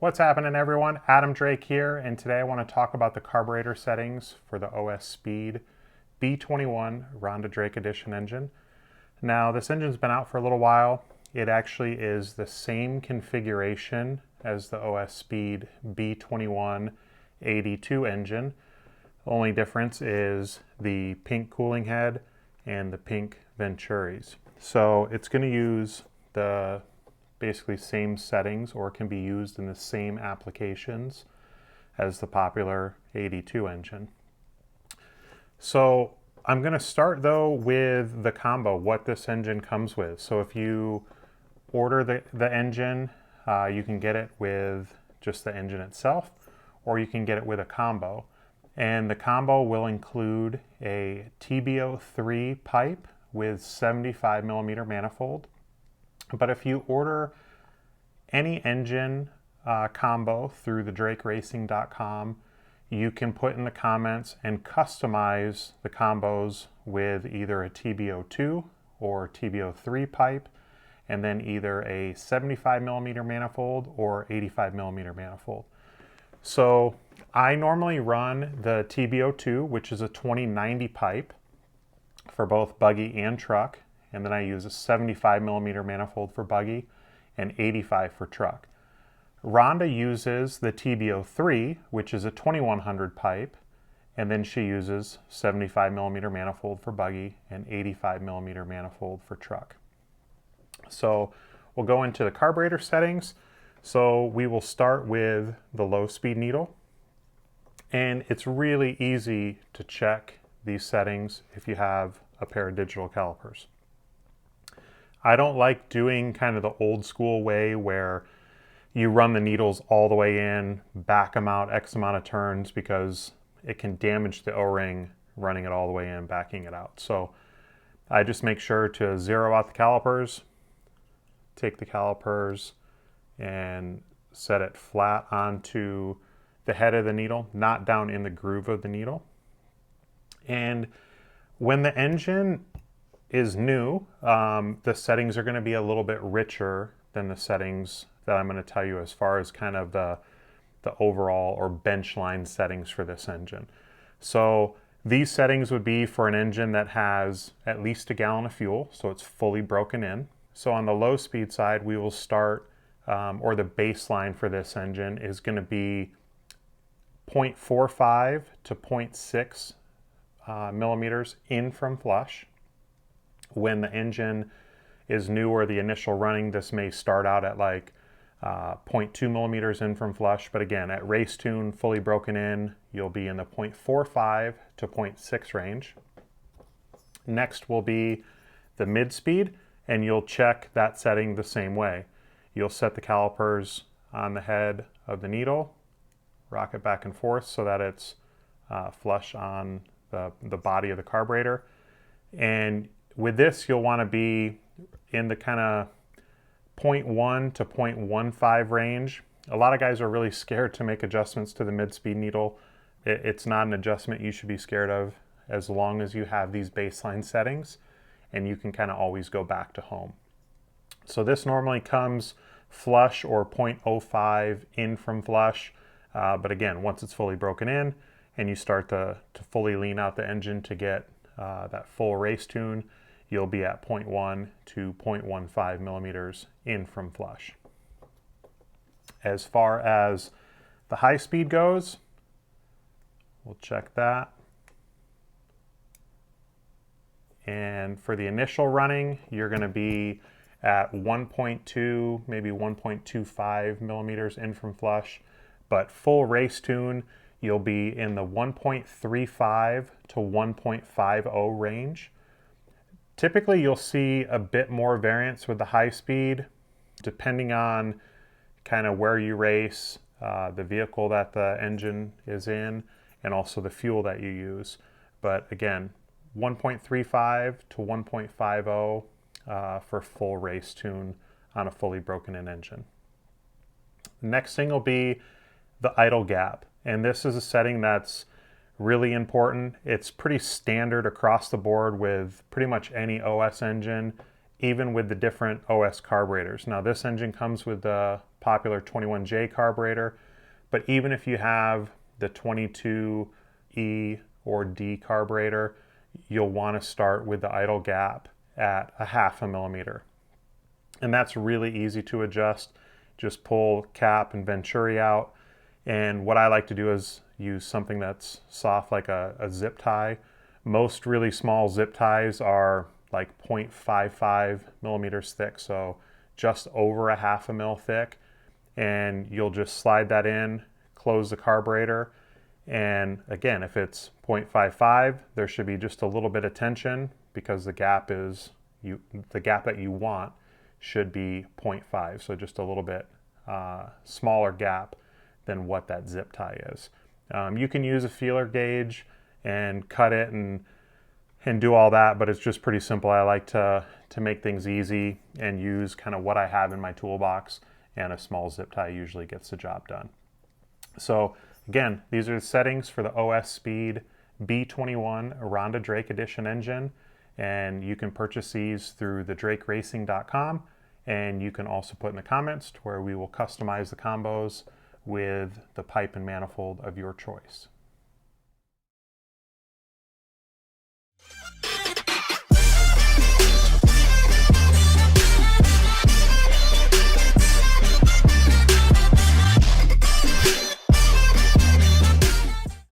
What's happening, everyone? Adam Drake here, and today I want to talk about the carburetor settings for the OS Speed B21 Ronda Drake Edition engine. Now, this engine's been out for a little while. It actually is the same configuration as the OS Speed B21 82 engine. The only difference is the pink cooling head and the pink Venturis. So it's going to use the basically same settings, or can be used in the same applications as the popular 82 engine. So I'm going to start though with the combo, what this engine comes with. So if you order the engine, you can get it with just the engine itself, or you can get it with a combo. And the combo will include a TB03 pipe with 75 millimeter manifold. But if you order any engine combo through the drakeracing.com, you can put in the comments and customize the combos with either a TB02 or TB03 pipe, and then either a 75 millimeter manifold or 85 millimeter manifold. So I normally run the TB02, which is a 2090 pipe for both buggy and truck, and then I use a 75 millimeter manifold for buggy and 85 for truck. Ronda uses the TB03, which is a 2100 pipe, and then she uses 75 millimeter manifold for buggy and 85 millimeter manifold for truck. So we'll go into the carburetor settings. So we will start with the low speed needle, and it's really easy to check these settings if you have a pair of digital calipers. I don't like doing kind of the old school way where you run the needles all the way in, back them out X amount of turns, because it can damage the O-ring running it all the way in, backing it out. So I just make sure to zero out the calipers, take the calipers and set it flat onto the head of the needle, not down in the groove of the needle. And when the engine is new, the settings are going to be a little bit richer than the settings that I'm going to tell you as far as kind of the overall or bench line settings for this engine. So these settings would be for an engine that has at least a gallon of fuel, so it's fully broken in. So on the low speed side, we will start, or the baseline for this engine is going to be 0.45 to 0.6 millimeters in from flush. When the engine is new or the initial running, this may start out at like 0.2 millimeters in from flush, but again, at race tune, fully broken in, you'll be in the 0.45 to 0.6 range. Next will be the mid speed, and you'll check that setting the same way. You'll set the calipers on the head of the needle, rock it back and forth so that it's flush on the body of the carburetor. And with this, you'll want to be in the kind of 0.1 to 0.15 range. A lot of guys are really scared to make adjustments to the mid-speed needle. It's not an adjustment you should be scared of, as long as you have these baseline settings, and you can kind of always go back to home. So this normally comes flush or 0.05 in from flush. But again, once it's fully broken in and you start to fully lean out the engine to get that full race tune, you'll be at 0.1 to 0.15 millimeters in from flush. As far as the high speed goes, we'll check that. And for the initial running, you're going to be at 1.2, maybe 1.25 millimeters in from flush. But full race tune, you'll be in the 1.35 to 1.50 range. Typically, you'll see a bit more variance with the high speed, depending on kind of where you race, the vehicle that the engine is in, and also the fuel that you use. But again, 1.35 to 1.50 for full race tune on a fully broken in engine. Next thing will be the idle gap. And this is a setting that's really important. It's pretty standard across the board with pretty much any OS engine. even with the different OS carburetors. Now this engine comes with the popular 21J carburetor, but even if you have the 22E or D carburetor, you'll want to start with the idle gap at 1/2 millimeter. And that's really easy to adjust. Just pull cap and venturi out. And what I like to do is use something that's soft, like a zip tie. Most really small zip ties are like 0.55 millimeters thick, so just over 1/2 mil thick. And you'll just slide that in, close the carburetor. And again, if it's 0.55, there should be just a little bit of tension because the gap that you want should be 0.5, so just a little bit smaller gap than what that zip tie is. You can use a feeler gauge and cut it and do all that, but it's just pretty simple. I like to make things easy and use kind of what I have in my toolbox, and a small zip tie usually gets the job done. So again, these are the settings for the OS Speed B21 Ronda Drake Edition engine, and you can purchase these through thedrakeracing.com, and you can also put in the comments to where we will customize the combos with the pipe and manifold of your choice.